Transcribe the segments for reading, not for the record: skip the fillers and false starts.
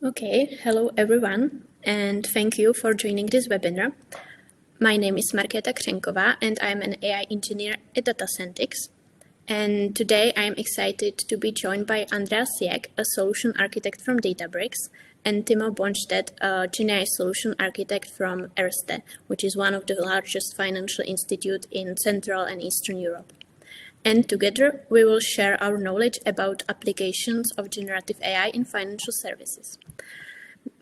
Okay, hello everyone, and thank you for joining this webinar. My name is Markéta Křenková, and I'm an AI engineer at DataSentics. And today I'm excited to be joined by Andreas Siek, a solution architect from Databricks, and Timo Bonstedt, a GenAI solution architect from Erste, which is one of the largest financial institutes in Central and Eastern Europe. And together, we will share our knowledge about applications of generative AI in financial services.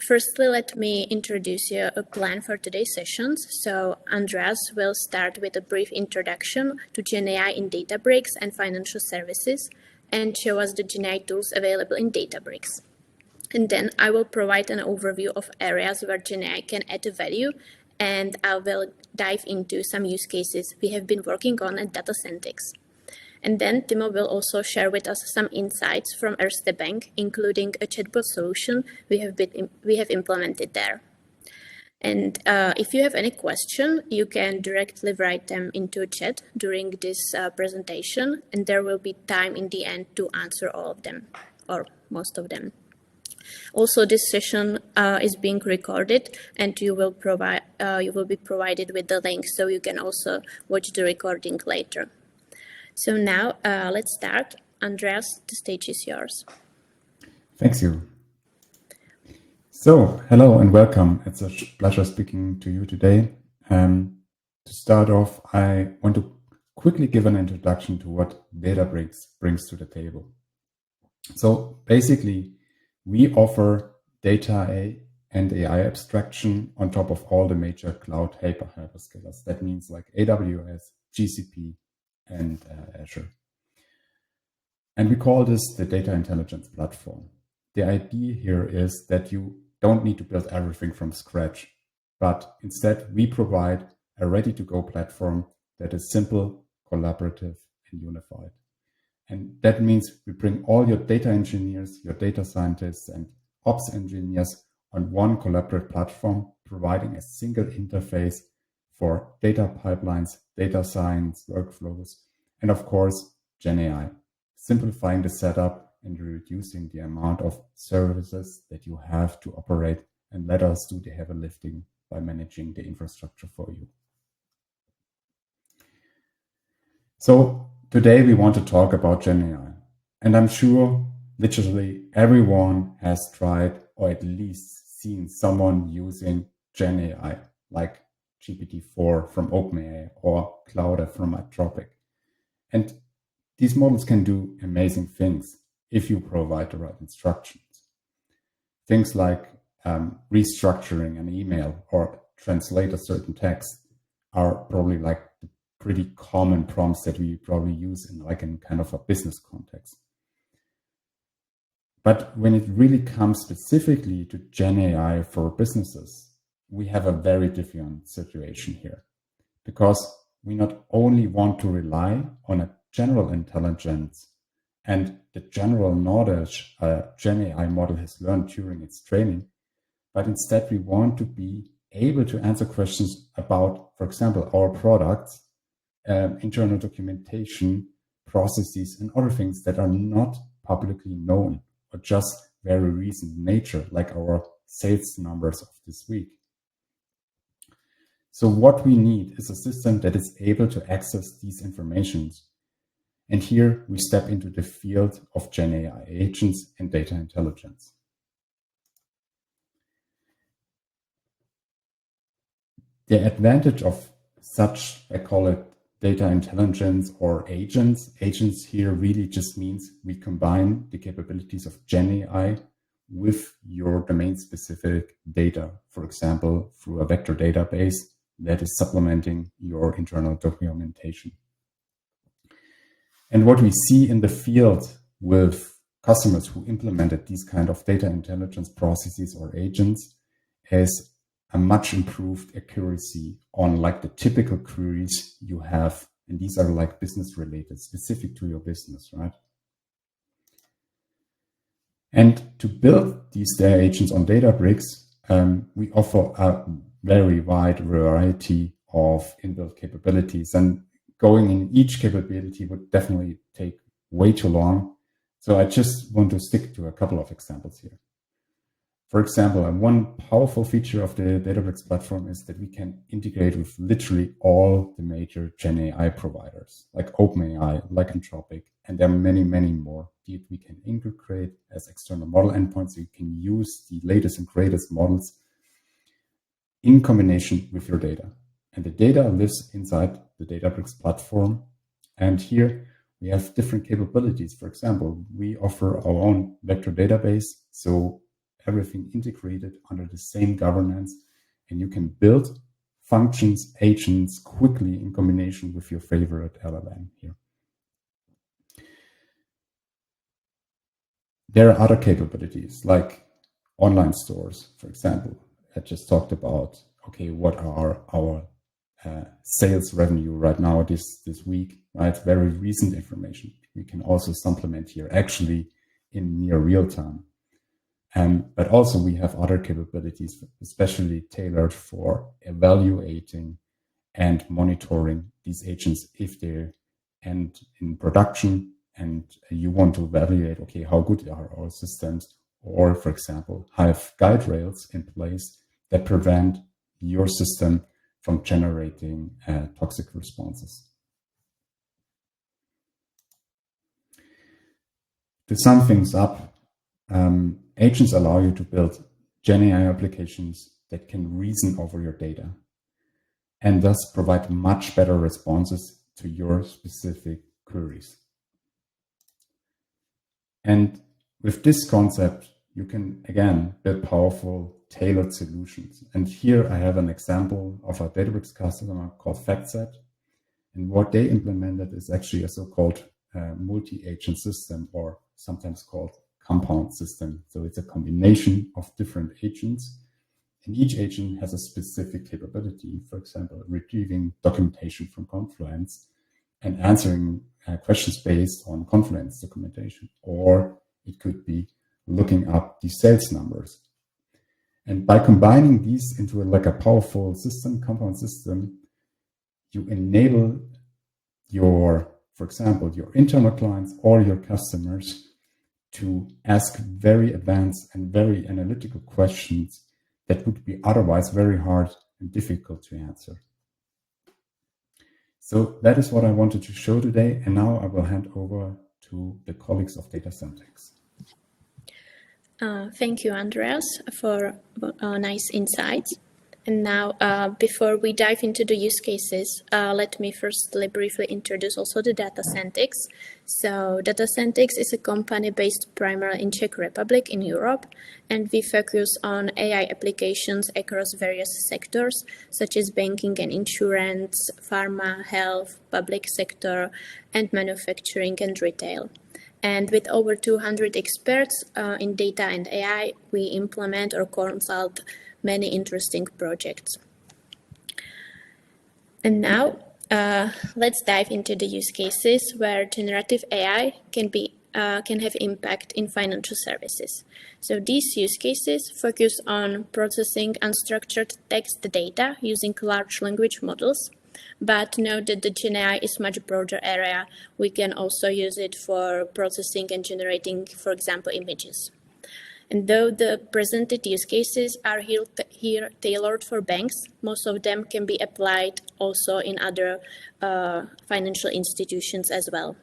Firstly, let me introduce you a plan for today's sessions. So Andreas will start with a brief introduction to GenAI in Databricks and financial services and show us the GenAI tools available in Databricks. And then I will provide an overview of areas where GenAI can add value, and I will dive into some use cases we have been working on at DataSentics. And then Timo will also share with us some insights from Erste Bank, including a chatbot solution we have implemented there. And if you have any question, you can directly write them into a chat during this presentation, and there will be time in the end to answer all of them, or most of them. Also, this session is being recorded, and you will be provided with the link, so you can also watch the recording later. So now let's start. Andreas, the stage is yours. Thanks you. So hello and welcome. It's a pleasure speaking to you today. To start off, I want to quickly give an introduction to what Databricks brings to the table. So basically, we offer data and AI abstraction on top of all the major cloud hyperscalers. That means like AWS, GCP, and Azure. And we call this the Data Intelligence Platform. The idea here is that you don't need to build everything from scratch, but instead we provide a ready-to-go platform that is simple, collaborative, and unified. And that means we bring all your data engineers, your data scientists, and ops engineers on one collaborative platform, providing a single interface for data pipelines, data science, workflows, and of course, GenAI, simplifying the setup and reducing the amount of services that you have to operate, and let us do the heavy lifting by managing the infrastructure for you. So today we want to talk about GenAI, and I'm sure literally everyone has tried or at least seen someone using GenAI, like GPT-4 from OpenAI or Claude from Anthropic. And these models can do amazing things if you provide the right instructions. Things like restructuring an email or translate a certain text are probably like the pretty common prompts that we probably use in kind of a business context. But when it really comes specifically to GenAI for businesses, we have a very different situation here, because we not only want to rely on a general intelligence and the general knowledge a GenAI model has learned during its training, but instead we want to be able to answer questions about, for example, our products, internal documentation, processes, and other things that are not publicly known or just very recent in nature, like our sales numbers of this week. So what we need is a system that is able to access these informations. And here we step into the field of GenAI agents and data intelligence. The advantage of such, I call it data intelligence or agents. Agents here really just means we combine the capabilities of GenAI with your domain-specific data, for example, through a vector database that is supplementing your internal documentation. And what we see in the field with customers who implemented these kind of data intelligence processes or agents is a much improved accuracy on like the typical queries you have. And these are like business related, specific to your business, right? And to build these data agents on Databricks, we offer a very wide variety of inbuilt capabilities, and going in each capability would definitely take way too long. So I just want to stick to a couple of examples here. For example, one powerful feature of the Databricks platform is that we can integrate with literally all the major GenAI providers, like OpenAI, like Anthropic, and there are many, many more that we can integrate as external model endpoints. So you can use the latest and greatest models in combination with your data. And the data lives inside the Databricks platform. And here we have different capabilities. For example, we offer our own vector database, so everything integrated under the same governance, and you can build functions, agents quickly in combination with your favorite LLM here. There are other capabilities like online stores, for example. I just talked about, okay, what are our sales revenue right now this week, right? Very recent information. We can also supplement here actually in near real time. But also we have other capabilities, especially tailored for evaluating and monitoring these agents if they're in production and you want to evaluate, okay, how good are our systems? Or, for example, have guide rails in place that prevent your system from generating toxic responses. To sum things up, agents allow you to build GenAI applications that can reason over your data and thus provide much better responses to your specific queries. And with this concept, you can, again, build powerful, tailored solutions. And here I have an example of a Databricks customer called FactSet. And what they implemented is actually a so-called multi-agent system, or sometimes called compound system. So it's a combination of different agents, and each agent has a specific capability. For example, retrieving documentation from Confluence and answering questions based on Confluence documentation, or it could be looking up the sales numbers. And by combining these into like a powerful system, compound system, you enable your, for example, your internal clients or your customers to ask very advanced and very analytical questions that would be otherwise very hard and difficult to answer. So that is what I wanted to show today. And now I will hand over to the colleagues of DataSentics. Thank you, Andreas, for nice insights. And now, before we dive into the use cases, let me firstly briefly introduce also the DataSentics. So DataSentics is a company based primarily in Czech Republic in Europe, and we focus on AI applications across various sectors, such as banking and insurance, pharma, health, public sector, and manufacturing and retail. And with over 200 experts in data and AI, we implement or consult many interesting projects. And now, let's dive into the use cases where generative AI can have impact in financial services. So these use cases focus on processing unstructured text data using large language models. But note that the GenAI is a much broader area. We can also use it for processing and generating, for example, images. And though the presented use cases are here tailored for banks, most of them can be applied also in other financial institutions as well.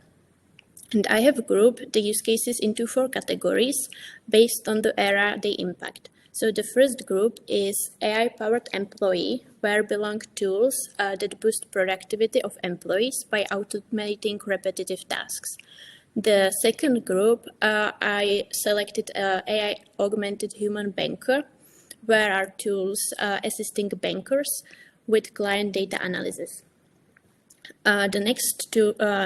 And I have grouped the use cases into 4 categories based on the area they impact. So the first group is AI-powered employee, where belong tools that boost productivity of employees by automating repetitive tasks. The second group, I selected AI-Augmented Human Banker, where are tools assisting bankers with client data analysis. The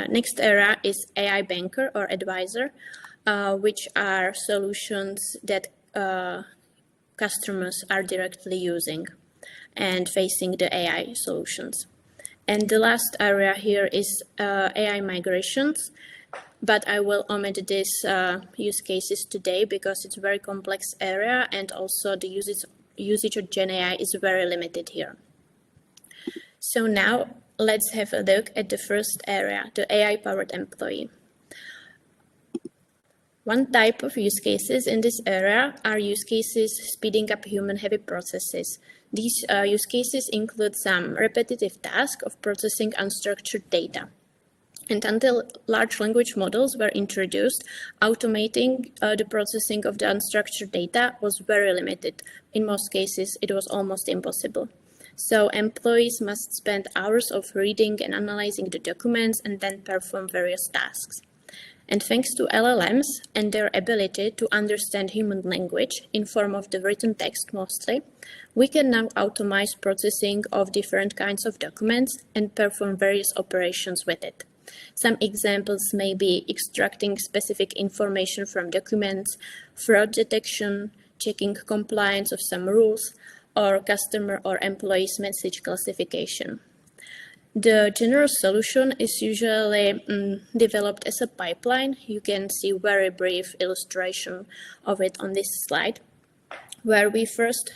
next area is AI Banker or Advisor, which are solutions that customers are directly using and facing the AI solutions. And the last area here is AI migrations, but I will omit these use cases today because it's a very complex area, and also the usage of GenAI is very limited here. So now let's have a look at the first area, the AI-powered employee. One type of use cases in this area are use cases speeding up human-heavy processes. These use cases include some repetitive task of processing unstructured data. And until large language models were introduced, automating the processing of the unstructured data was very limited. In most cases, it was almost impossible. So employees must spend hours of reading and analyzing the documents and then perform various tasks. And thanks to LLMs and their ability to understand human language in form of the written text mostly, we can now automate processing of different kinds of documents and perform various operations with it. Some examples may be extracting specific information from documents, fraud detection, checking compliance of some rules, or customer or employees' message classification. The general solution is usually developed as a pipeline. You can see a very brief illustration of it on this slide, where we first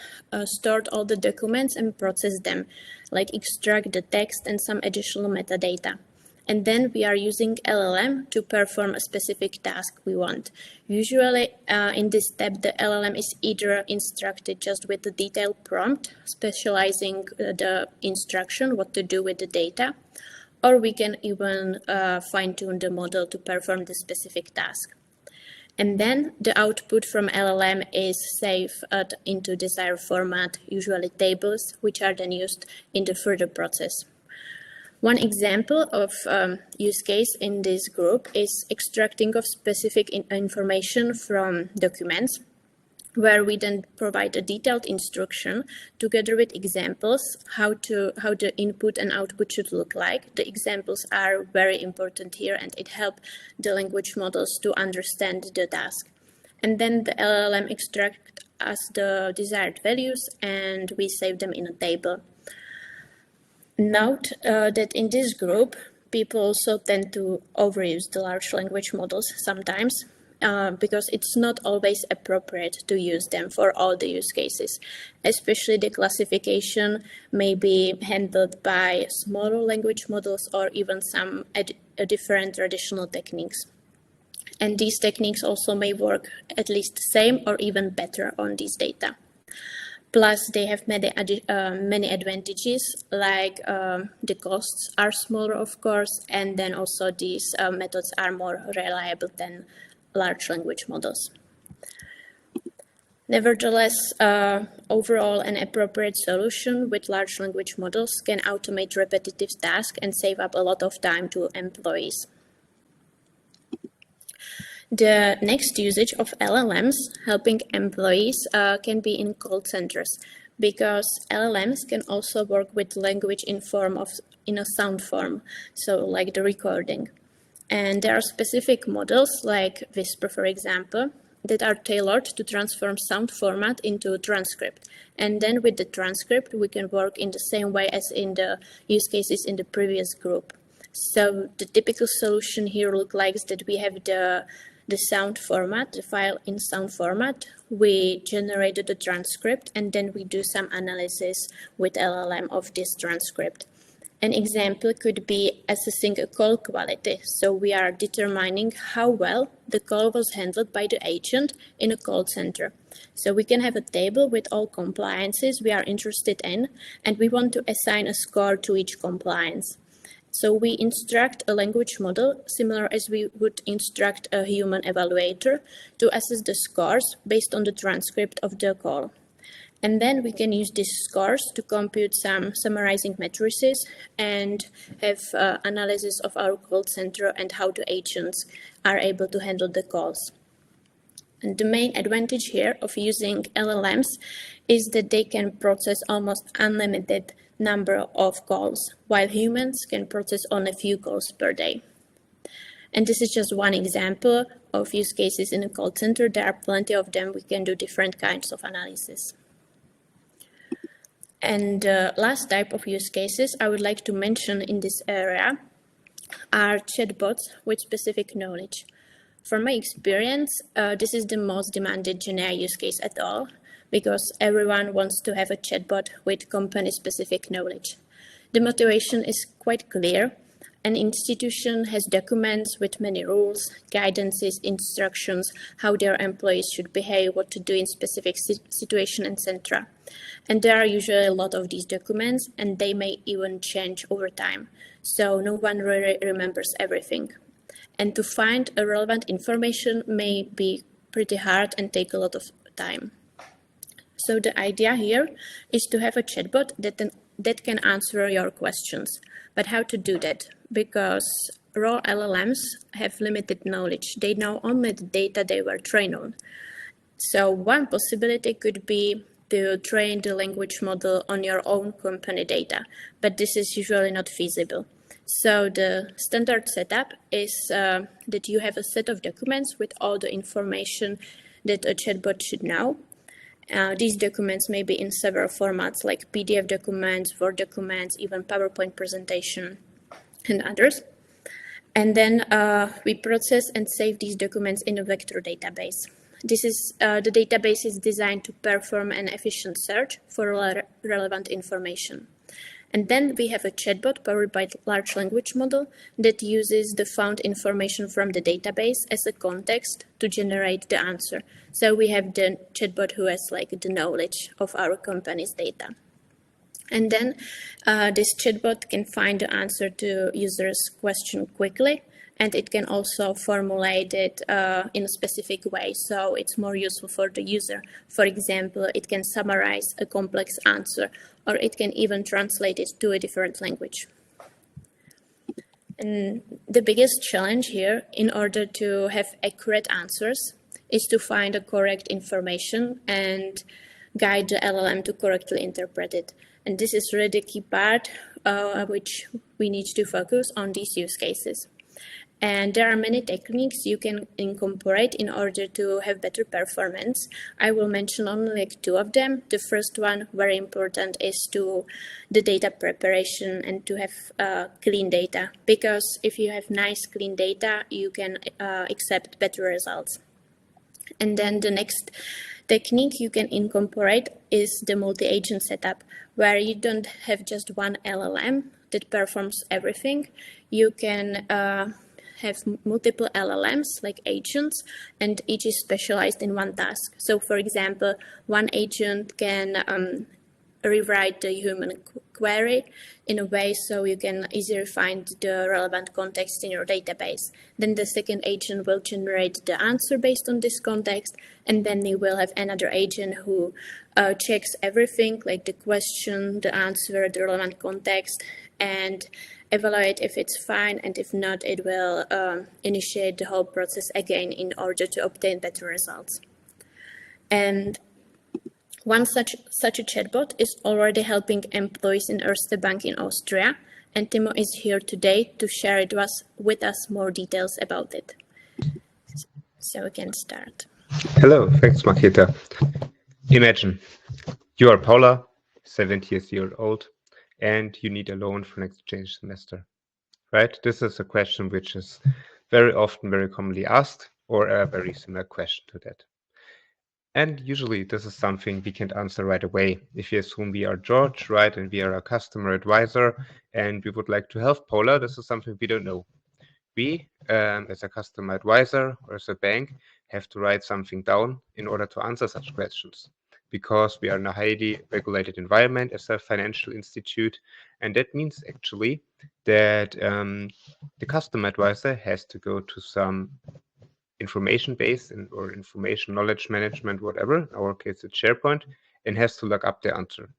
stored all the documents and process them, like extract the text and some additional metadata. And then we are using LLM to perform a specific task we want. Usually in this step, the LLM is either instructed just with the detailed prompt, specializing the instruction, what to do with the data, or we can even fine-tune the model to perform the specific task. And then the output from LLM is saved into desired format, usually tables, which are then used in the further process. One example of use case in this group is extracting of specific information from documents, where we then provide a detailed instruction together with examples how the input and output should look like. The examples are very important here, and it helps the language models to understand the task. And then the LLM extracts us the desired values, and we save them in a table. Note that in this group, people also tend to overuse the large language models sometimes because it's not always appropriate to use them for all the use cases. Especially the classification may be handled by smaller language models or even some different traditional techniques. And these techniques also may work at least the same or even better on these data. Plus, they have many advantages, like the costs are smaller, of course, and then also these methods are more reliable than large language models. Nevertheless, overall, an appropriate solution with large language models can automate repetitive tasks and save up a lot of time to employees. The next usage of LLMs helping employees can be in call centers, because LLMs can also work with language in a sound form, so like the recording. And there are specific models like Whisper, for example, that are tailored to transform sound format into a transcript. And then with the transcript, we can work in the same way as in the use cases in the previous group. So the typical solution here looks like that we have the sound format, the file in sound format, we generated the transcript, and then we do some analysis with LLM of this transcript. An example could be assessing a call quality. So we are determining how well the call was handled by the agent in a call center. So we can have a table with all compliances we are interested in, and we want to assign a score to each compliance. So we instruct a language model similar as we would instruct a human evaluator to assess the scores based on the transcript of the call. And then we can use these scores to compute some summarizing matrices and have analysis of our call center and how the agents are able to handle the calls. And the main advantage here of using LLMs is that they can process almost unlimited number of calls, while humans can process only a few calls per day. And this is just one example of use cases in a call center. There are plenty of them. We can do different kinds of analysis. And the last type of use cases I would like to mention in this area are chatbots with specific knowledge. From my experience, this is the most demanded GenAI use case at all, because everyone wants to have a chatbot with company-specific knowledge. The motivation is quite clear, An institution has documents with many rules, guidances, instructions, how their employees should behave, what to do in specific situation, etc. And there are usually a lot of these documents, and they may even change over time. So no one really remembers everything. And to find a relevant information may be pretty hard and take a lot of time. So the idea here is to have a chatbot that can answer your questions. But how to do that? Because raw LLMs have limited knowledge. They know only the data they were trained on. So one possibility could be to train the language model on your own company data, but this is usually not feasible. So the standard setup is that you have a set of documents with all the information that a chatbot should know. These documents may be in several formats like PDF documents, Word documents, even PowerPoint presentation, and others. And then we process and save these documents in a vector database. This is the database is designed to perform an efficient search for relevant information. And then we have a chatbot powered by large language model that uses the found information from the database as a context to generate the answer. So we have the chatbot who has like the knowledge of our company's data. And then this chatbot can find the answer to users' question quickly, and it can also formulate it in a specific way, so it's more useful for the user. For example, it can summarize a complex answer, or it can even translate it to a different language. And the biggest challenge here, in order to have accurate answers, is to find the correct information and guide the LLM to correctly interpret it. And this is really the key part which we need to focus on these use cases. And there are many techniques you can incorporate in order to have better performance. I will mention only like two of them. The first one, very important, is the data preparation and to have clean data. Because if you have nice, clean data, you can accept better results. And then the next technique you can incorporate is the multi-agent setup, where you don't have just one LLM that performs everything. You can have multiple LLMs like agents, and each is specialized in one task. So for example, one agent can rewrite the human query in a way so you can easily find the relevant context in your database. Then the second agent will generate the answer based on this context, and then you will have another agent who checks everything like the question, the answer, the relevant context, and evaluate if it's fine, and if not, it will initiate the whole process again in order to obtain better results. And one such a chatbot is already helping employees in Erste Bank in Austria, and Timo is here today to share with us more details about it. So we can start. Hello, thanks, Marketa. Imagine you are Paula, 70 years old, and you need a loan for an exchange semester, right? This is a question which is very often, very commonly asked, or a very similar question to that. And usually this is something we can't answer right away. If you assume we are George, right, and we are a customer advisor, and we would like to help Paula, this is something we don't know. We, as a customer advisor or as a bank, have to write something down in order to answer such questions, because we are in a highly regulated environment as a financial institute. And that means actually that the customer advisor has to go to some information base or information knowledge management, whatever. In our case, it's SharePoint, and has to look up the answer.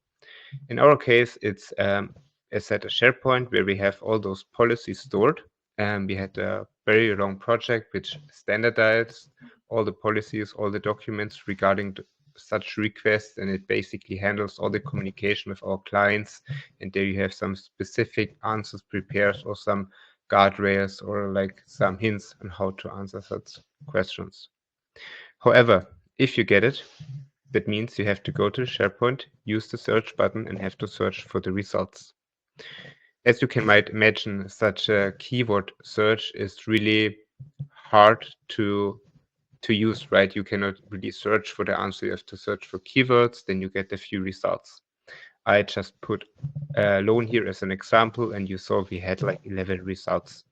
In our case, it's as said, a SharePoint where we have all those policies stored. We had a very long project which standardized all the policies, all the documents regarding such requests, and it basically handles all the communication with our clients. And there you have some specific answers prepared, or some guardrails, or like some hints on how to answer such questions. However, if you get it, that means you have to go to SharePoint, use the search button, and have to search for the results. As you might imagine, such a keyword search is really hard to use, right? You cannot really search for the answer. You have to search for keywords, then you get a few results. I just put a loan here as an example, and you saw we had like 11 results.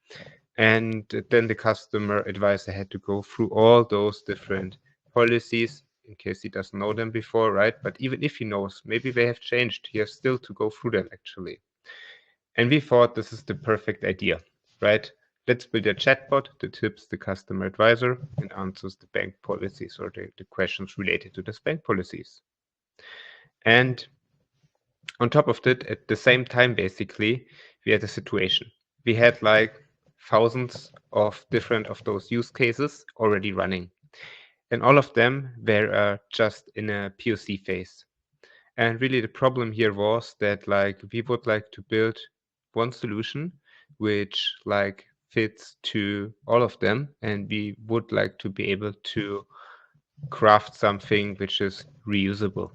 And then the customer advisor had to go through all those different policies in case he doesn't know them before, right? But even if he knows, maybe they have changed. He has still to go through them actually. And we thought this is the perfect idea, right? Let's build a chatbot that tips the customer advisor and answers the bank policies or the questions related to those bank policies. And on top of that, at the same time, basically, we had a situation. We had like thousands of different of those use cases already running. And all of them were just in a POC phase. And really the problem here was that like we would like to build one solution which like fits to all of them, and we would like to be able to craft something which is reusable.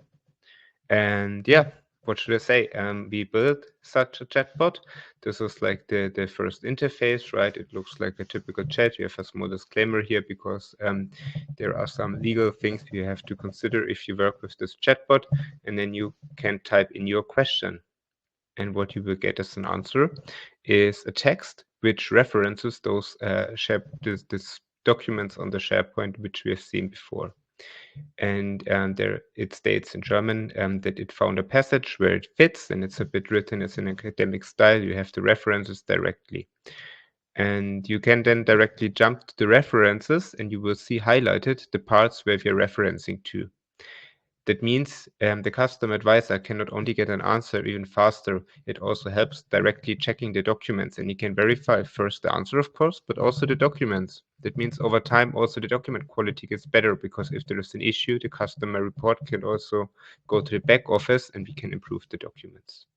And yeah, what should I say? We built such a chatbot. This is like the first interface, right? It looks like a typical chat. You have a small disclaimer here because there are some legal things you have to consider if you work with this chatbot, and then you can type in your question. And what you will get as an answer is a text which references those this documents on the SharePoint which we have seen before. And there it states in German that it found a passage where it fits, and it's a bit written as an academic style. You have the references directly. And you can then directly jump to the references, and you will see highlighted the parts where you're referencing to. That means the custom advisor can not only get an answer even faster, it also helps directly checking the documents, and you can verify first the answer, of course, but also the documents. That means over time also the document quality gets better, because if there is an issue, the customer report can also go to the back office and we can improve the documents.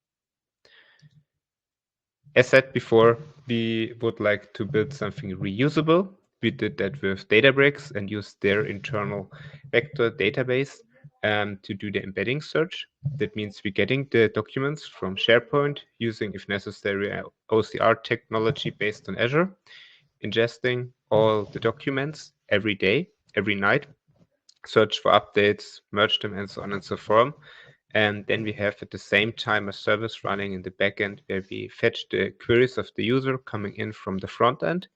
As said before, we would like to build something reusable. We did that with Databricks and used their internal vector database to do the embedding search. That means we're getting the documents from SharePoint using, if necessary, OCR technology based on Azure, ingesting all the documents every day, every night, search for updates, merge them, and so on and so forth. And then we have at the same time a service running in the backend where we fetch the queries of the user coming in from the front end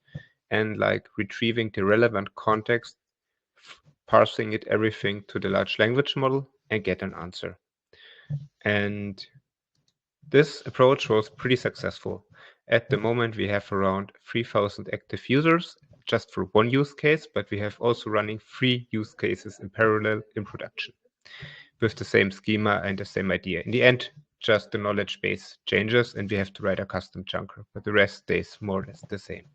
and like retrieving the relevant context, parsing it everything to the large language model and get an answer. And this approach was pretty successful. At the moment, we have around 3,000 active users just for one use case, but we have also running 3 use cases in parallel in production with the same schema and the same idea. In the end, just the knowledge base changes and we have to write a custom chunker, but the rest stays more or less the same.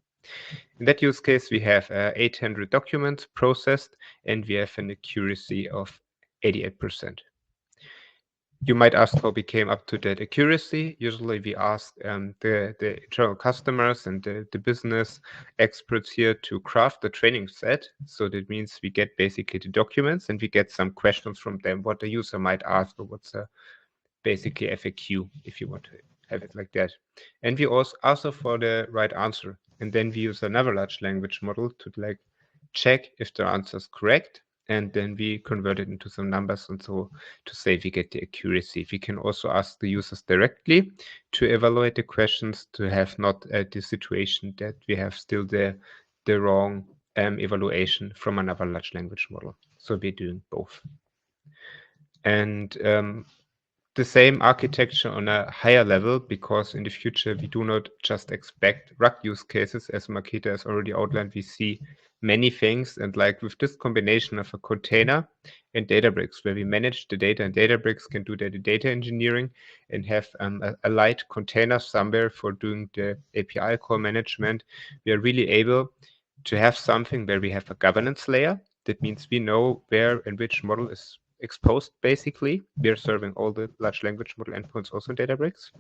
In that use case, we have 800 documents processed and we have an accuracy of 88%. You might ask how we came up to that accuracy. Usually we ask the internal customers and the business experts here to craft the training set. So that means we get basically the documents and we get some questions from them, what the user might ask, or what's a basically FAQ, if you want to have it like that. And we also ask for the right answer. And then we use another large language model to like check if the answer is correct. And then we convert it into some numbers and so to say we get the accuracy. We can also ask the users directly to evaluate the questions to have not the situation that we have still the wrong evaluation from another large language model. So we're doing both. And the same architecture on a higher level, because in the future we do not just expect RAG use cases, as Maketa has already outlined. We see many things, and like with this combination of a container and Databricks, where we manage the data, and Databricks can do the data engineering and have a light container somewhere for doing the API call management, we are really able to have something where we have a governance layer. That means we know where and which model is exposed. Basically, we are serving all the large language model endpoints also in Databricks.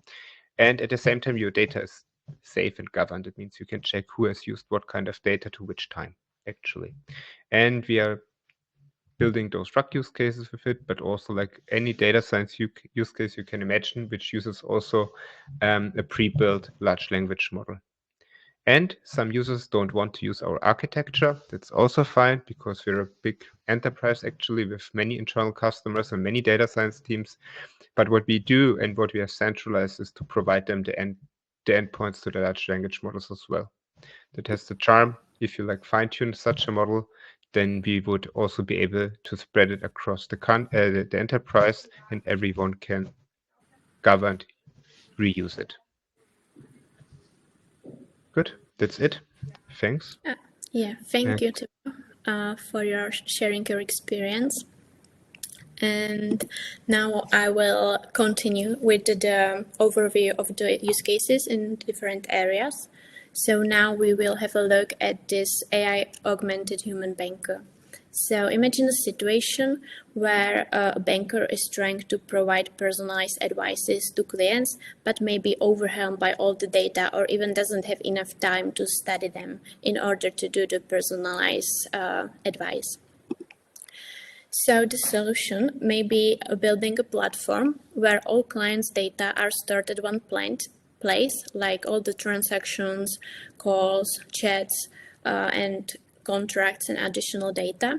And at the same time, your data is safe and governed. It means you can check who has used what kind of data to which time, actually. And we are building those RAG use cases with it, but also like any data science use case you can imagine, which uses also a pre-built large language model. And some users don't want to use our architecture. That's also fine, because we're a big enterprise actually with many internal customers and many data science teams. But what we do and what we have centralized is to provide them the endpoints to the large language models as well. That has the charm. If you like fine-tune such a model, then we would also be able to spread it across the enterprise, and everyone can governed reuse it. Good, that's it. Thanks. Yeah, thank you for your sharing your experience. And now I will continue with the overview of the use cases in different areas. So now we will have a look at this AI-Augmented Human Banker. So imagine a situation where a banker is trying to provide personalized advices to clients, but may be overwhelmed by all the data or even doesn't have enough time to study them in order to do the personalized advice. So the solution may be building a platform where all clients' data are stored at one place, like all the transactions, calls, chats, and contracts and additional data.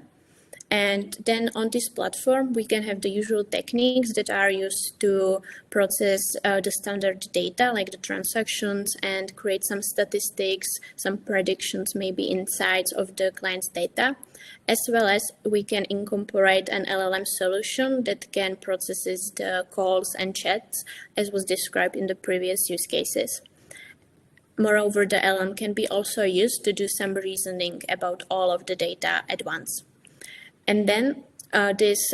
And then on this platform, we can have the usual techniques that are used to process the standard data, like the transactions, and create some statistics, some predictions, maybe insights of the client's data, as well as we can incorporate an LLM solution that can process the calls and chats, as was described in the previous use cases. Moreover, the LLM can be also used to do some reasoning about all of the data at once. And then this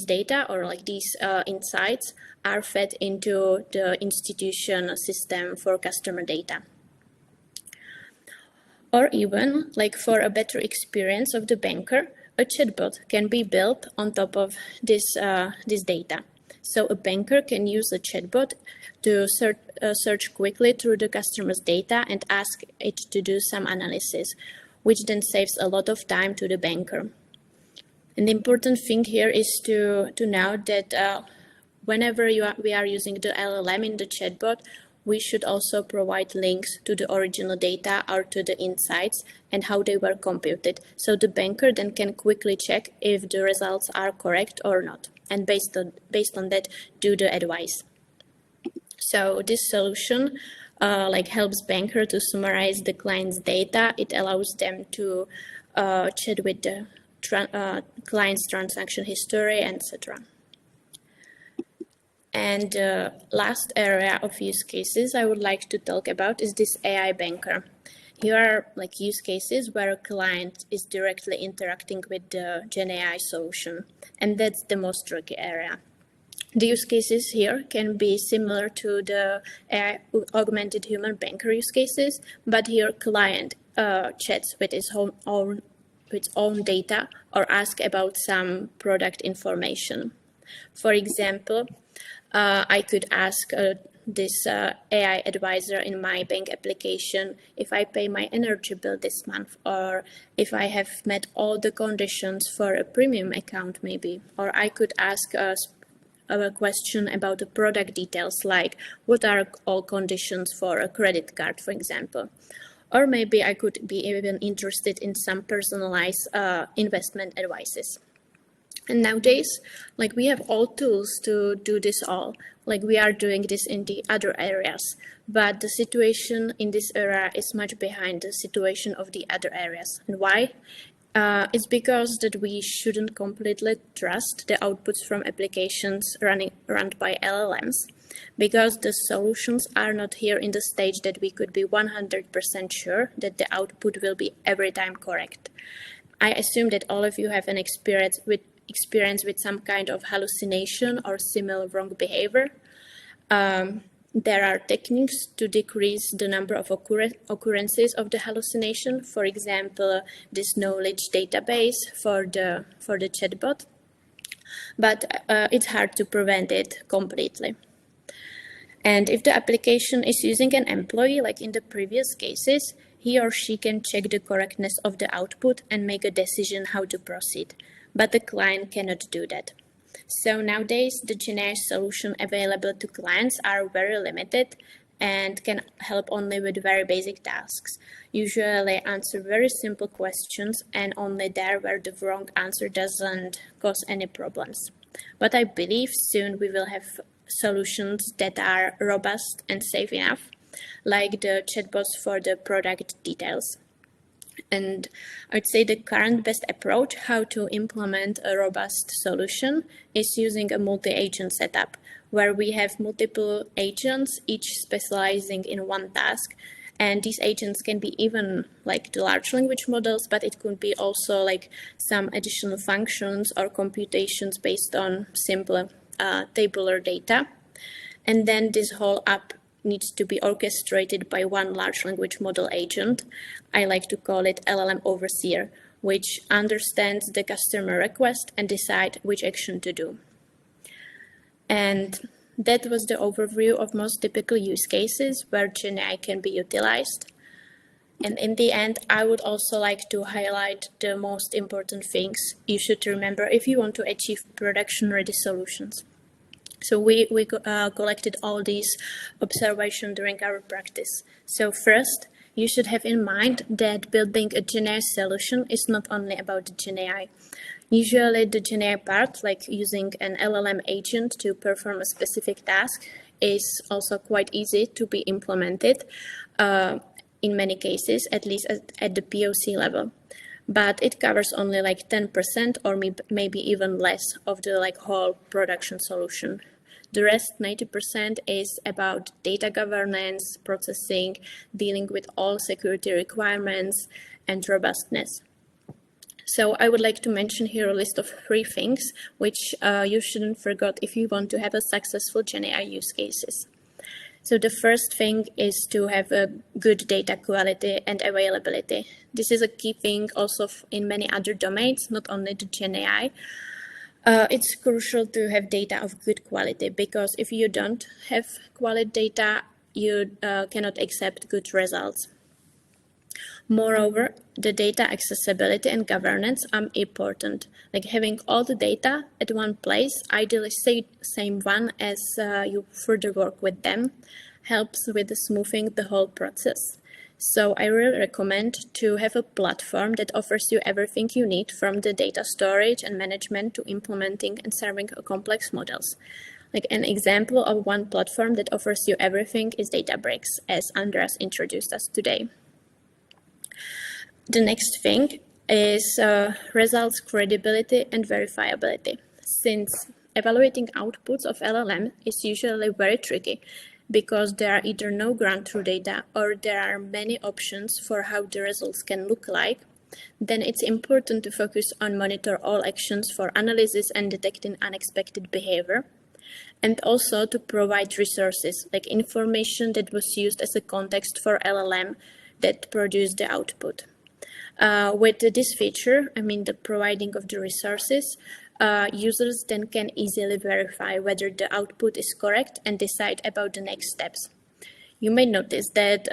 data or like these insights are fed into the institution system for customer data. Or even, like for a better experience of the banker, a chatbot can be built on top of this data. So a banker can use a chatbot to search quickly through the customer's data and ask it to do some analysis, which then saves a lot of time to the banker. And the important thing here is to know that whenever we are using the LLM in the chatbot, we should also provide links to the original data or to the insights and how they were computed. So the banker then can quickly check if the results are correct or not, and based on that, do the advice. So this solution helps banker to summarize the client's data. It allows them to chat with the client's transaction history, etc. And the last area of use cases I would like to talk about is this AI banker. Here are like use cases where a client is directly interacting with the GenAI solution, and that's the most tricky area. The use cases here can be similar to the AI-Augmented Human Banker use cases, but here client chats with its own data or ask about some product information. For example, I could ask this AI advisor in my bank application if I pay my energy bill this month, or if I have met all the conditions for a premium account maybe. Or I could ask a question about the product details, like what are all conditions for a credit card, for example. Or maybe I could be even interested in some personalized investment advices. And nowadays, like we have all tools to do this all. Like we are doing this in the other areas, but the situation in this area is much behind the situation of the other areas. And why? It's because that we shouldn't completely trust the outputs from applications run by LLMs, because the solutions are not here in the stage that we could be 100% sure that the output will be every time correct. I assume that all of you have an experience with some kind of hallucination or similar wrong behavior. There are techniques to decrease the number of occurrences of the hallucination. For example, this knowledge database for the chatbot, but it's hard to prevent it completely. And if the application is using an employee, like in the previous cases, he or she can check the correctness of the output and make a decision how to proceed. But the client cannot do that. So nowadays, the GenAI solution available to clients are very limited and can help only with very basic tasks. Usually answer very simple questions and only there where the wrong answer doesn't cause any problems. But I believe soon we will have solutions that are robust and safe enough, like the chatbots for the product details. And I'd say the current best approach how to implement a robust solution is using a multi-agent setup, where we have multiple agents, each specializing in one task. And these agents can be even like the large language models, but it could be also like some additional functions or computations based on simple tabular data. And then this whole app needs to be orchestrated by one large language model agent. I like to call it LLM overseer, which understands the customer request and decide which action to do. And that was the overview of most typical use cases where GenAI can be utilized. And in the end, I would also like to highlight the most important things you should remember if you want to achieve production-ready solutions. So we collected all these observations during our practice. So first, you should have in mind that building a GenAI solution is not only about the GenAI. Usually the GenAI part, like using an LLM agent to perform a specific task, is also quite easy to be implemented in many cases, at least at the POC level. But it covers only like 10% or maybe even less of the like whole production solution. The rest, 90%, is about data governance, processing, dealing with all security requirements, and robustness. So I would like to mention here a list of 3 things which you shouldn't forget if you want to have a successful GenAI use cases. So the first thing is to have a good data quality and availability. This is a key thing also in many other domains, not only the GenAI. It's crucial to have data of good quality, because if you don't have quality data, you cannot accept good results. Moreover, the data accessibility and governance are important. Like having all the data at one place, ideally same one as you further work with them, helps with smoothing the whole process. So I really recommend to have a platform that offers you everything you need, from the data storage and management to implementing and serving complex models. Like an example of one platform that offers you everything is Databricks, as Andreas introduced us today. The next thing is results credibility and verifiability. Since evaluating outputs of LLM is usually very tricky, because there are either no ground-truth data or there are many options for how the results can look like, then it's important to focus on monitor all actions for analysis and detecting unexpected behavior, and also to provide resources like information that was used as a context for LLM that produced the output. With this feature, I mean the providing of the resources, users then can easily verify whether the output is correct and decide about the next steps. You may notice that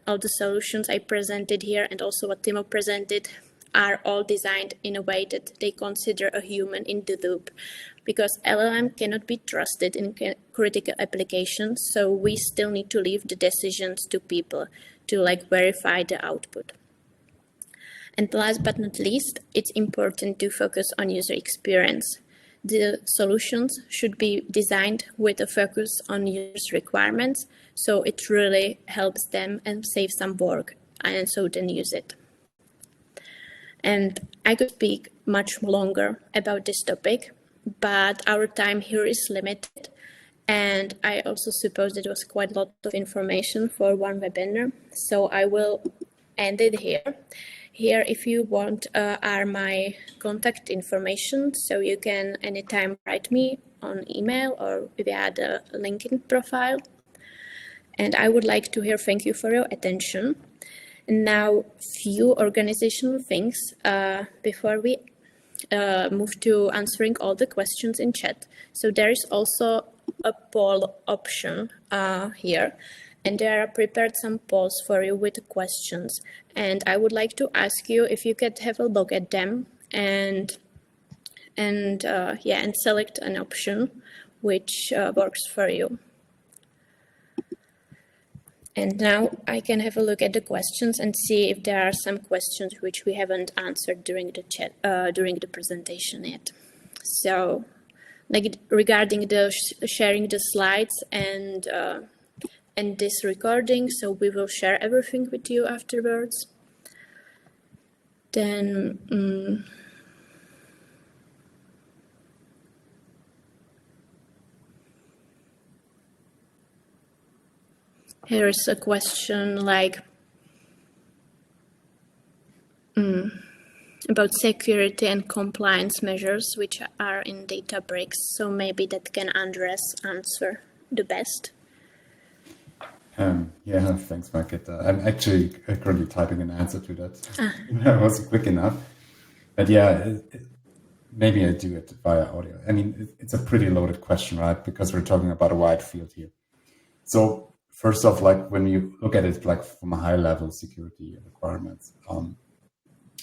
all the solutions I presented here and also what Timo presented are all designed in a way that they consider a human in the loop, because LLM cannot be trusted in critical applications, so we still need to leave the decisions to people to like verify the output. And last but not least, it's important to focus on user experience. The solutions should be designed with a focus on users' requirements, so it really helps them and saves some work, and so then use it. And I could speak much longer about this topic, but our time here is limited. And I also suppose it was quite a lot of information for one webinar, so I will end it here. Here, if you want, are my contact information, so you can anytime write me on email or via the LinkedIn profile. And I would like to here thank you for your attention. And now, few organizational things before we move to answering all the questions in chat. So there is also a poll option here. And there are prepared some polls for you with questions. And I would like to ask you if you could have a look at them and select an option which works for you. And now I can have a look at the questions and see if there are some questions which we haven't answered during the chat, during the presentation yet. So like regarding the sharing the slides and this recording. So we will share everything with you afterwards. Then here is a question like about security and compliance measures which are in Databricks. So maybe that can Andreas answer the best. Yeah, thanks, Marketa. I'm actually currently typing an answer to that. That wasn't quick enough. But yeah, maybe I do it via audio. I mean, it's a pretty loaded question, right? Because we're talking about a wide field here. So first off, like when you look at it like from a high level security requirements,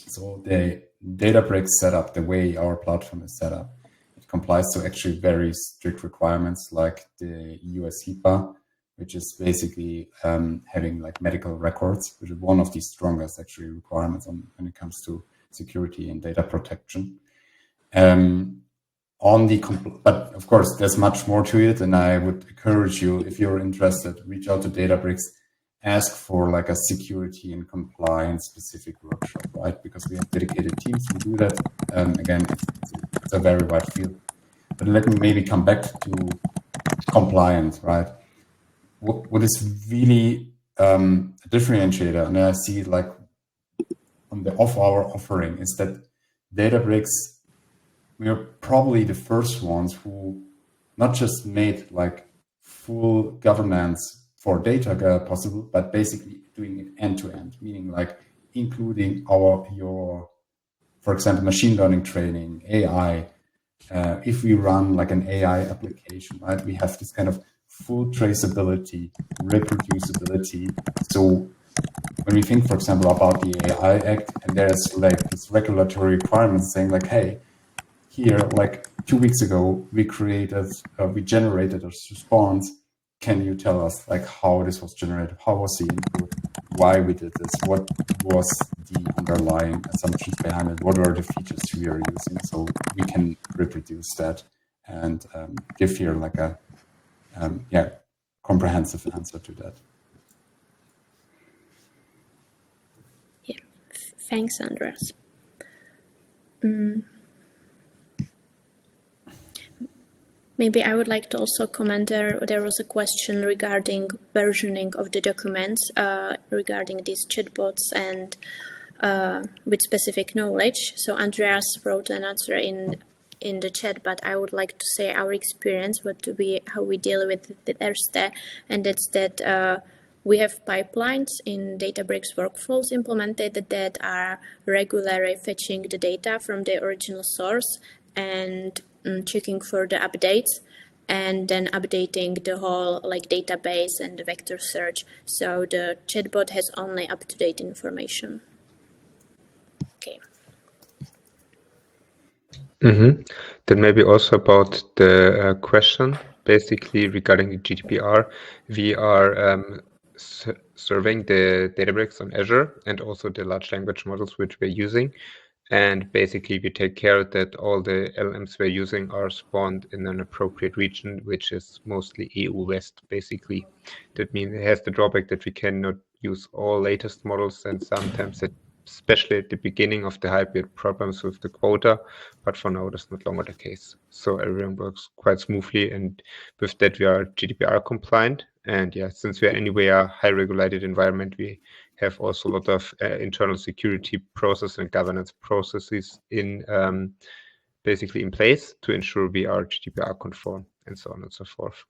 so the Databricks setup, the way our platform is set up, it complies to actually very strict requirements like the US HIPAA, which is basically having like medical records, which is one of the strongest actually requirements when it comes to security and data protection. But of course, there's much more to it, and I would encourage you, if you're interested, reach out to Databricks, ask for like a security and compliance specific workshop, right? Because we have dedicated teams who do that. Again, it's a very wide field. But let me maybe come back to compliance, right? What is really a differentiator, and I see it like on our offering, is that Databricks, we are probably the first ones who not just made like full governance for data possible, but basically doing it end to end, meaning like including your, for example, machine learning training, AI. If we run like an AI application, right, we have this kind of full traceability, reproducibility. So when we think, for example, about the AI Act, and there's like this regulatory requirement saying like, hey, here, like 2 weeks ago, we generated a response. Can you tell us like how this was generated? How was the input? Why we did this? What was the underlying assumptions behind it? What are the features we are using? So we can reproduce that and give here like a comprehensive answer to that. Yeah, thanks, Andreas. Maybe I would like to also comment there was a question regarding versioning of the documents regarding these chatbots and with specific knowledge. So Andreas wrote an answer in the chat, but I would like to say our experience, how we deal with the Erste, and that's that we have pipelines in Databricks workflows implemented that are regularly fetching the data from the original source and checking for the updates, and then updating the whole like database and the vector search. So the chatbot has only up-to-date information. Okay. Then maybe also about the question, basically regarding the GDPR, we are serving the Databricks on Azure and also the large language models which we're using. And basically, we take care that all the LLMs we're using are spawned in an appropriate region, which is mostly EU West, basically. That means it has the drawback that we cannot use all latest models, and sometimes, especially at the beginning of the hype, we had problems with the quota, but for now, that's not longer the case. So everything works quite smoothly, and with that, we are GDPR compliant. And yeah, since we are anyway a high regulated environment, we have also a lot of internal security process and governance processes basically in place to ensure we are GDPR conform and so on and so forth.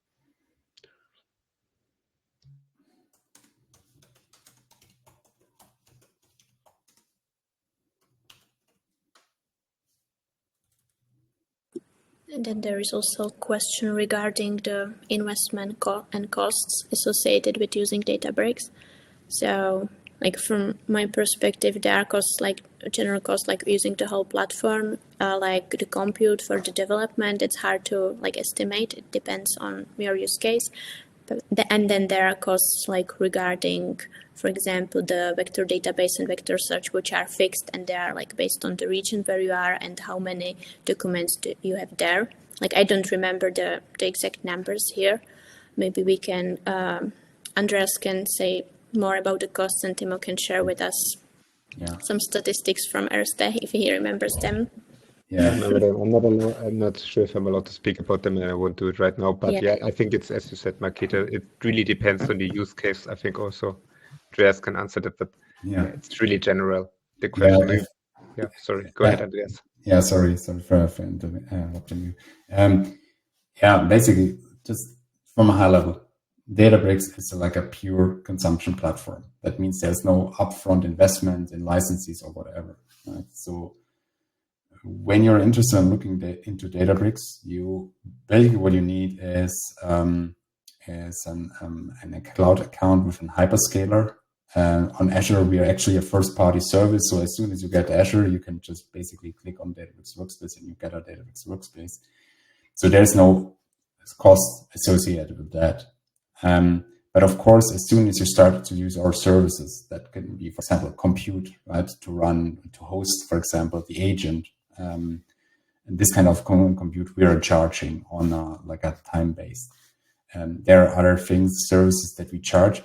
And then there is also a question regarding the investment and costs associated with using Databricks. So, like from my perspective, there are costs like general costs like using the whole platform, like the compute for the development. It's hard to like estimate. It depends on your use case. And then there are costs like regarding, for example, the vector database and vector search, which are fixed, and they are like based on the region where you are and how many documents do you have there. like I don't remember the exact numbers here. Maybe we can, Andreas can say more about the costs and Timo can share with us some statistics from Erste if he remembers them. Yeah, I'm not sure if I'm allowed to speak about them, and I won't do it right now. But yeah, I think it's, as you said, Marketa, it really depends on the use case. I think also Andreas can answer that, but it's really general. The question sorry, go ahead, Andreas. Yeah, sorry for interrupting you. Basically, just from a high level, Databricks is like a pure consumption platform. That means there's no upfront investment in licenses or whatever. Right? So when you're interested in looking into Databricks, basically what you need is a cloud account with an hyperscaler. On Azure, we are actually a first-party service. So as soon as you get Azure, you can just basically click on Databricks Workspace and you get a Databricks Workspace. So there's no cost associated with that. But of course, as soon as you start to use our services, that can be, for example, compute, right, to host, for example, the agent. And this kind of compute we are charging on a time-based. There are other services that we charge.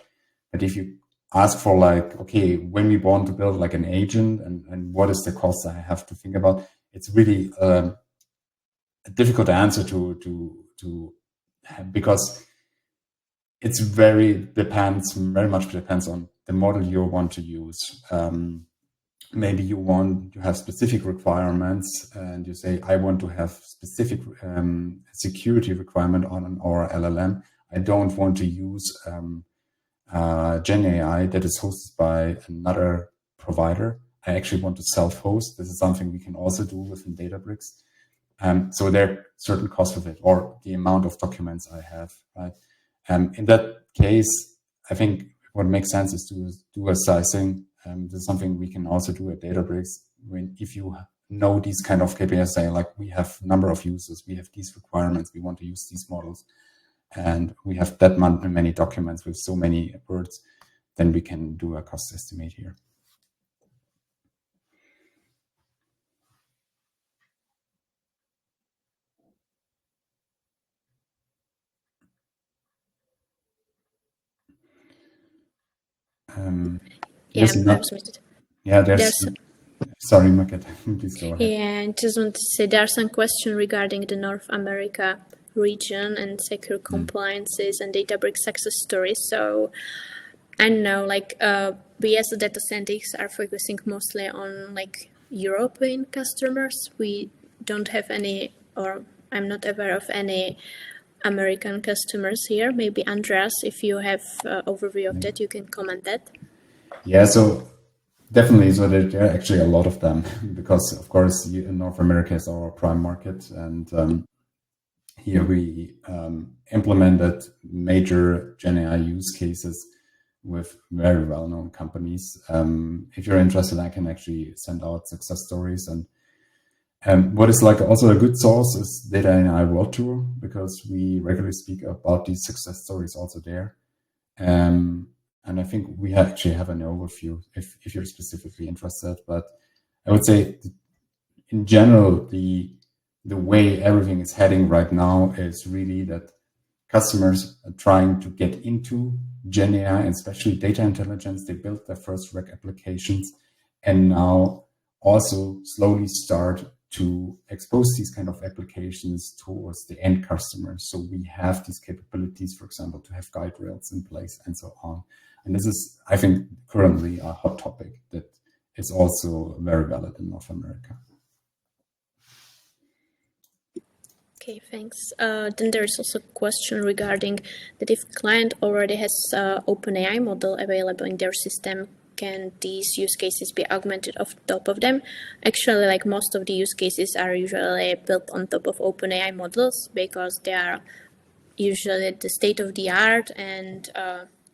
But if you ask for okay, when we want to build like an agent and what is the cost I have to think about, it's really a difficult answer to because it's very much depends on the model you want to use. Maybe you have specific requirements and you say, I want to have specific security requirement on our LLM. I don't want to use GenAI that is hosted by another provider. I actually want to self-host. This is something we can also do within Databricks. So there are certain costs with it, or the amount of documents I have, right? In that case, I think what makes sense is to do a sizing. This is something we can also do at Databricks. If you know these kind of KPIs, saying like we have number of users, we have these requirements, we want to use these models, and we have that many documents with so many words, then we can do a cost estimate here. Sorry, Market, please go ahead. Yeah, I just want to say there are some questions regarding the North America region and secure compliances and Databricks success stories. So I know, we as a DataSentics are focusing mostly on European customers. We don't have any, or I'm not aware of any American customers here. Maybe Andreas, if you have an overview of that, you can comment that. Yeah, so definitely. So there are actually a lot of them because, of course, North America is our prime market. And here we implemented major GenAI use cases with very well-known companies. If you're interested, I can actually send out success stories. And what is also a good source is Data and AI World Tour, because we regularly speak about these success stories also there. And I think we actually have an overview if you're specifically interested. But I would say, in general, the way everything is heading right now is really that customers are trying to get into GenAI and especially data intelligence. They built their first RAG applications and now also slowly start to expose these kind of applications towards the end customers. So we have these capabilities, for example, to have guide rails in place and so on. And this is, I think, currently a hot topic that is also very valid in North America. Okay, thanks. Then there's also a question regarding that if client already has OpenAI model available in their system, can these use cases be augmented off top of them? Actually, most of the use cases are usually built on top of OpenAI models because they are usually the state of the art and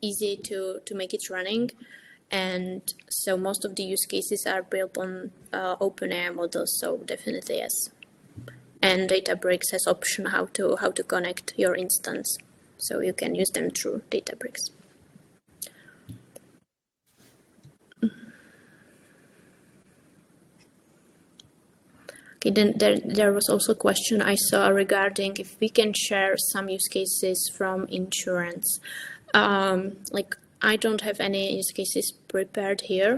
easy to make it running. And so most of the use cases are built on OpenAI models. So definitely yes. And Databricks has option how to connect your instance, so you can use them through Databricks. Okay, then there was also a question I saw regarding if we can share some use cases from insurance. Like I don't have any use cases prepared here,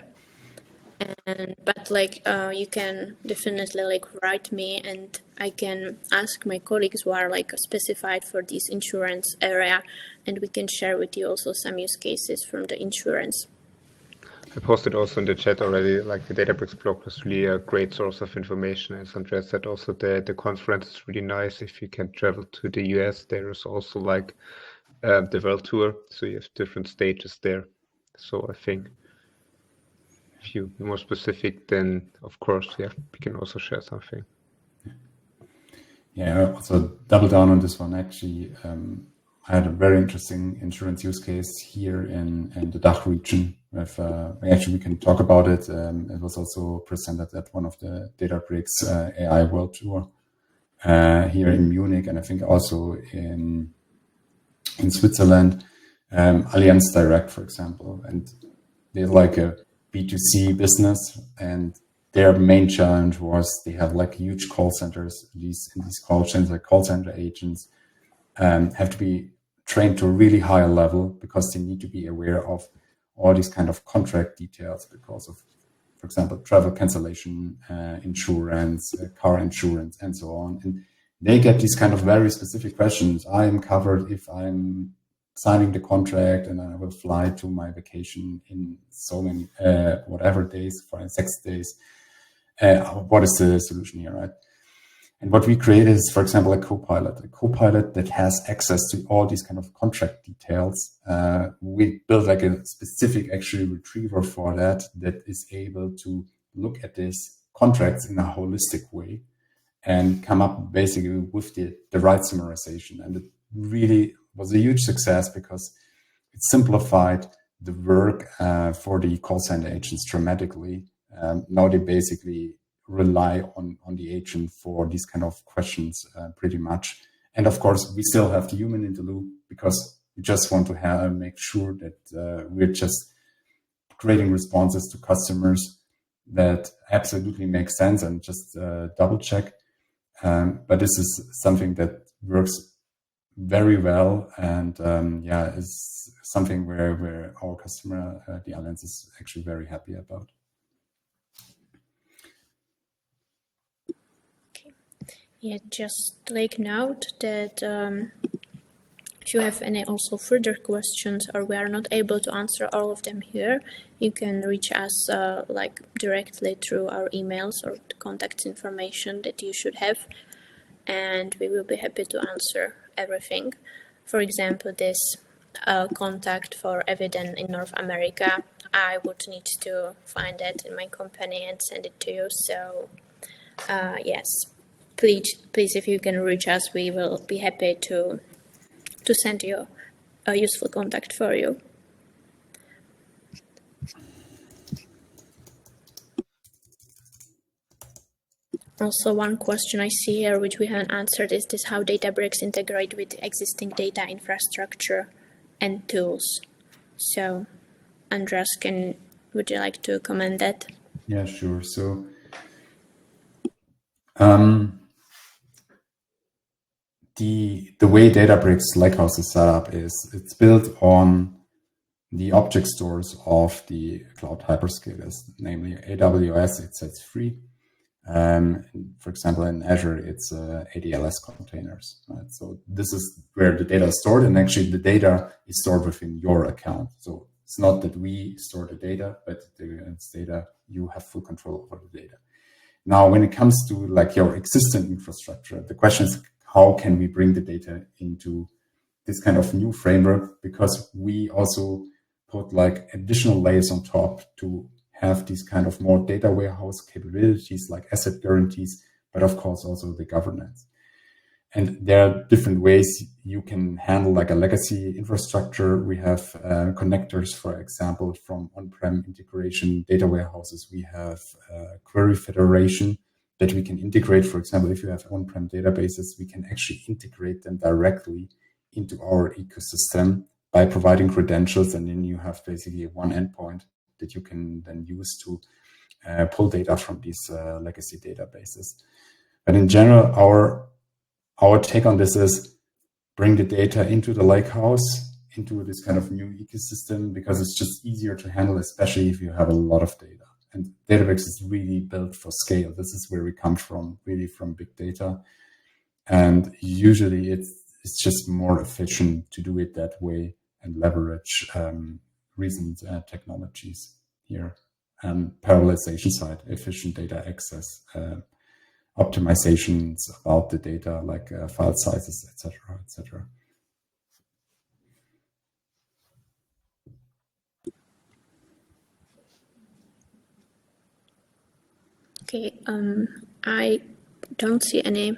but like you can definitely like write me, and I can ask my colleagues who are like specified for this insurance area, and we can share with you also some use cases from the insurance. I posted also in the chat already, like the Databricks blog was really a great source of information. As Andreas said, also the conference is really nice. If you can travel to the US, there is also like the world tour. So you have different stages there. So I think if you're more specific, then of course, yeah, we can also share something. Yeah, also double down on this one. Actually, I had a very interesting insurance use case here in the DACH region. With, actually, we can talk about it. It was also presented at one of the Databricks AI World Tour here in Munich, and I think also in Switzerland, Allianz Direct, for example. And they're like a B2C business, and their main challenge was they have like huge call centers. These call center agents have to be trained to a really high level because they need to be aware of all these kind of contract details because of, for example, travel cancellation, insurance, car insurance, and so on. And they get these kind of very specific questions. I am covered if I'm signing the contract and I will fly to my vacation in so many, whatever days, for 6 days. What is the solution here, right? And what we created is, for example, a co-pilot that has access to all these kind of contract details. We built like a specific actually retriever for that is able to look at these contracts in a holistic way and come up basically with the right summarization. And it really was a huge success because it simplified the work for the call center agents dramatically. Now they basically rely on the agent for these kind of questions pretty much. And of course, we still have the human in the loop because we just want to make sure that we're just creating responses to customers that absolutely make sense and just double check. But this is something that works very well, and is something where our customer, the Allianz, is actually very happy about. Yeah, just like note that if you have any also further questions or we are not able to answer all of them here, you can reach us like directly through our emails or the contact information that you should have, and we will be happy to answer everything. For example, this contact for Eviden in North America, I would need to find it in my company and send it to you. So yes. Please, if you can reach us, we will be happy to send you a useful contact for you. Also, one question I see here, which we haven't answered, is this: how Databricks integrate with existing data infrastructure and tools? So, Andreas, would you like to comment that? Yeah, sure. So, the way Databricks Lakehouse is set up is it's built on the object stores of the cloud hyperscalers, namely AWS. It sets free. For example, in Azure, it's ADLS containers. Right? So this is where the data is stored, and actually the data is stored within your account. So it's not that we store the data, but it's data, you have full control over the data. Now, when it comes to like your existing infrastructure, the question is, how can we bring the data into this kind of new framework? Because we also put like additional layers on top to have these kind of more data warehouse capabilities like asset guarantees, but of course also the governance. And there are different ways you can handle like a legacy infrastructure. We have connectors, for example, from on-prem integration data warehouses. We have query federation that we can integrate. For example, if you have on-prem databases, we can actually integrate them directly into our ecosystem by providing credentials, and then you have basically one endpoint that you can then use to pull data from these legacy databases. But in general, our take on this is bring the data into the lakehouse, into this kind of new ecosystem, because it's just easier to handle, especially if you have a lot of data. And Databricks is really built for scale. This is where we come from, really from big data. And usually it's just more efficient to do it that way and leverage recent technologies here. Parallelization side, efficient data access, optimizations about the data, like file sizes, etc., etc. Okay, I don't see any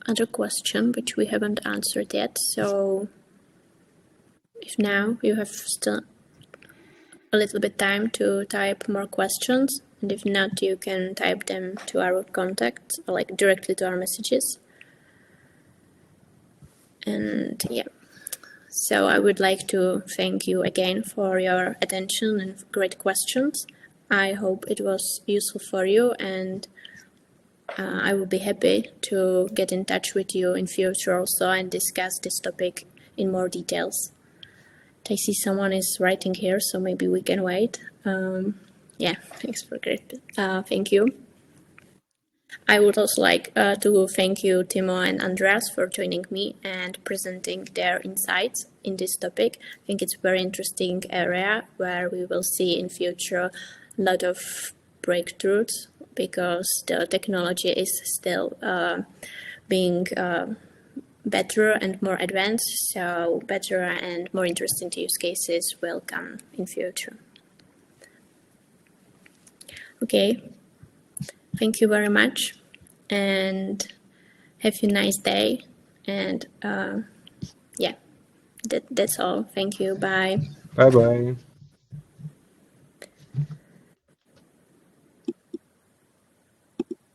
other question which we haven't answered yet. So if now you have still a little bit time to type more questions, and if not, you can type them to our contact, or like directly to our messages. And yeah, so I would like to thank you again for your attention and great questions. I hope it was useful for you, and I will be happy to get in touch with you in future also and discuss this topic in more details. I see someone is writing here, so maybe we can wait. Yeah, thanks for great. Thank you. I would also like to thank you, Timo and Andreas, for joining me and presenting their insights in this topic. I think it's a very interesting area where we will see in future a lot of breakthroughs, because the technology is still being better and more advanced, so better and more interesting use cases will come in future. Okay, thank you very much, and have a nice day, and yeah, that's all. Thank you, bye. Bye-bye.